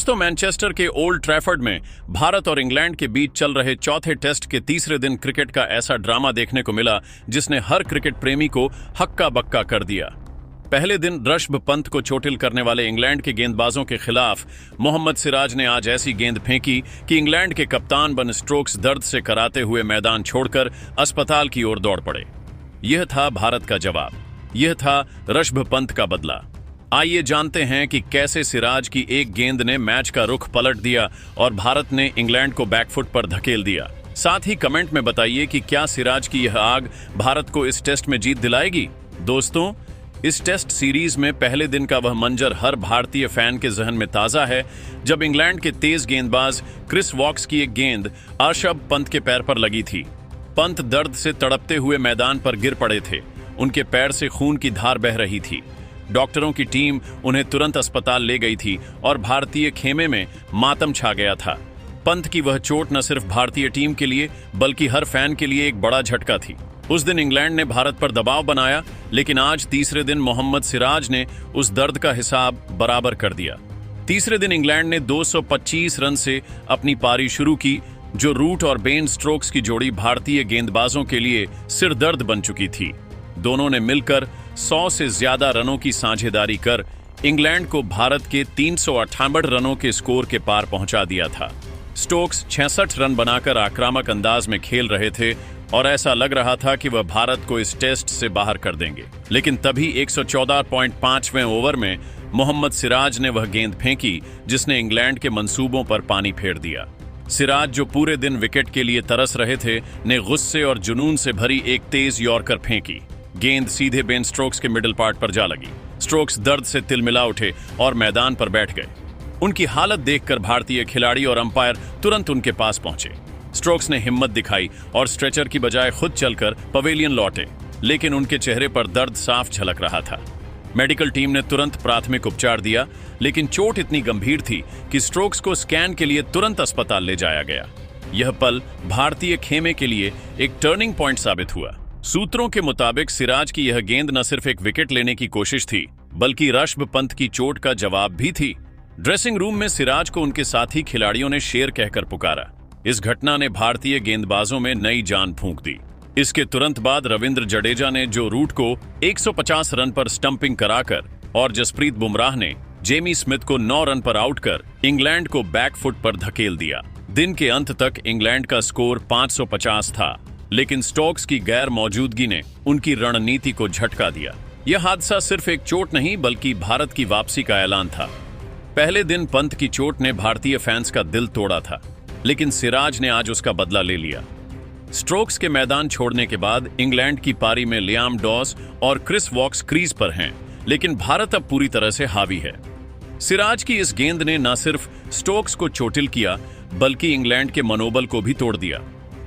दोस्तों, मैनचेस्टर के old Trafford में भारत और इंग्लैंड के बीच चल रहे चौथे टेस्ट के तीसरे दिन क्रिकेट का ऐसा ड्रामा देखने को मिला जिसने हर क्रिकेट प्रेमी को हक्का बक्का कर दिया। पहले दिन ऋषभ पंत को चोटिल करने वाले इंग्लैंड के गेंदबाजों के खिलाफ मोहम्मद सिराज ने आज ऐसी गेंद फेंकी कि इंग्लैंड के कप्तान बन स्टोक्स दर्द से कराते हुए मैदान छोड़कर अस्पताल की ओर दौड़ पड़े। यह था भारत का जवाब, यह था ऋषभ पंत का बदला। आइए जानते हैं कि कैसे सिराज की एक गेंद ने मैच का रुख पलट दिया और भारत ने इंग्लैंड को बैकफुट पर धकेल दिया। साथ ही कमेंट में बताइए कि क्या सिराज की यह आग भारत को इस टेस्ट में जीत दिलाएगी। दोस्तों, इस टेस्ट सीरीज में पहले दिन का वह मंजर हर भारतीय फैन के जहन में ताजा है जब इंग्लैंड के तेज गेंदबाज क्रिस वॉक्स की एक गेंद ऋषभ पंत के पैर पर लगी थी। पंत दर्द से तड़पते हुए मैदान पर गिर पड़े थे। उनके पैर से खून की धार बह रही थी। डॉक्टरों की टीम उन्हें तुरंत अस्पताल ले गई थी और भारतीय खेमे में मातम छा गया था। पंत की वह चोट न सिर्फ भारतीय टीम के लिए बल्कि हर फैन के लिए एक बड़ा झटका थी। उस दिन इंग्लैंड ने भारत पर दबाव बनाया, लेकिन आज तीसरे दिन मोहम्मद सिराज ने उस दर्द का हिसाब बराबर कर दिया। तीसरे दिन इंग्लैंड ने 225 रन से अपनी पारी शुरू की, जो रूट और बेन स्टोक्स की जोड़ी भारतीय गेंदबाजों के लिए सिरदर्द बन चुकी थी। दोनों ने मिलकर 100 से ज्यादा रनों की साझेदारी कर इंग्लैंड को भारत के 358 रनों के स्कोर के पार पहुंचा दिया था। स्टोक्स 66 रन बनाकर आक्रामक अंदाज में खेल रहे थे और ऐसा लग रहा था कि वह भारत को इस टेस्ट से बाहर कर देंगे, लेकिन तभी 114.5वें ओवर में मोहम्मद सिराज ने वह गेंद फेंकी जिसने इंग्लैंड के मंसूबों पर पानी फेर दिया। सिराज, जो पूरे दिन विकेट के लिए तरस रहे थे, ने गुस्से और जुनून से भरी एक तेज यॉर्कर फेंकी। गेंद सीधे बेन स्टोक्स के मिडिल पार्ट पर जा लगी। स्टोक्स दर्द से तिलमिला उठे और मैदान पर बैठ गए। उनकी हालत देखकर भारतीय खिलाड़ी और अंपायर तुरंत उनके पास पहुंचे। स्टोक्स ने हिम्मत दिखाई और स्ट्रेचर की बजाय खुद चलकर पवेलियन लौटे, लेकिन उनके चेहरे पर दर्द साफ झलक रहा था। मेडिकल टीम ने तुरंत प्राथमिक उपचार दिया, लेकिन चोट इतनी गंभीर थी कि स्टोक्स को स्कैन के लिए तुरंत अस्पताल ले जाया गया। यह पल भारतीय खेमे के लिए एक टर्निंग पॉइंट साबित हुआ। सूत्रों के मुताबिक सिराज की यह गेंद न सिर्फ एक विकेट लेने की कोशिश थी, बल्कि ऋषभ पंत की चोट का जवाब भी थी। ड्रेसिंग रूम में सिराज को उनके साथी खिलाड़ियों ने शेर कहकर पुकारा। इस घटना ने भारतीय गेंदबाजों में नई जान फूंक दी। इसके तुरंत बाद रविंद्र जडेजा ने जो रूट को 150 रन पर स्टंपिंग कराकर और जसप्रीत बुमराह ने जेमी स्मिथ को 9 रन पर आउट कर इंग्लैंड को बैकफुट पर धकेल दिया। दिन के अंत तक इंग्लैंड का स्कोर 550 था, लेकिन स्टोक्स की गैर मौजूदगी ने उनकी रणनीति को झटका दिया। यह हादसा सिर्फ एक चोट नहीं बल्कि भारत की वापसी का ऐलान था। पहले दिन पंत की चोट ने भारतीय फैंस का दिल तोड़ा था, लेकिन सिराज ने आज उसका बदला ले लिया। स्टोक्स के मैदान छोड़ने के बाद इंग्लैंड की पारी में लियाम डॉस और क्रिस वॉक्स क्रीज पर हैं, लेकिन भारत अब पूरी तरह से हावी है। सिराज की इस गेंद ने न सिर्फ स्टोक्स को चोटिल किया बल्कि इंग्लैंड के मनोबल को भी तोड़ दिया।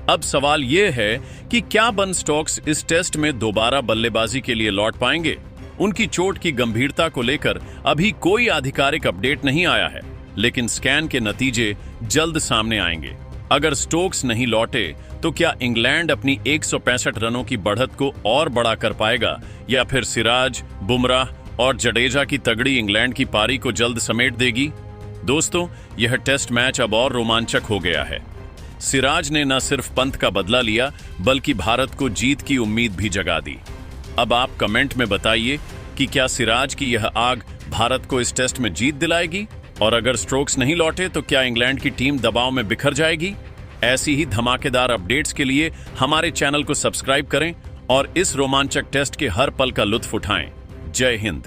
अब सवाल यह है कि क्या बन स्टोक्स इस टेस्ट में दोबारा बल्लेबाजी के लिए लौट पाएंगे। उनकी चोट की गंभीरता को लेकर अभी कोई आधिकारिक अपडेट नहीं आया है, लेकिन स्कैन के नतीजे जल्द सामने आएंगे। अगर स्टोक्स नहीं लौटे तो क्या इंग्लैंड अपनी 165 रनों की बढ़त को और बड़ा कर पाएगा, या फिर सिराज, बुमराह और जडेजा की तगड़ी इंग्लैंड की पारी को जल्द समेट देगी। दोस्तों, यह टेस्ट मैच अब और रोमांचक हो गया है। सिराज ने न सिर्फ पंत का बदला लिया बल्कि भारत को जीत की उम्मीद भी जगा दी। अब आप कमेंट में बताइए कि क्या सिराज की यह आग भारत को इस टेस्ट में जीत दिलाएगी, और अगर स्टोक्स नहीं लौटे तो क्या इंग्लैंड की टीम दबाव में बिखर जाएगी। ऐसी ही धमाकेदार अपडेट्स के लिए हमारे चैनल को सब्सक्राइब करें और इस रोमांचक टेस्ट के हर पल का लुत्फ उठाएं। जय हिंद।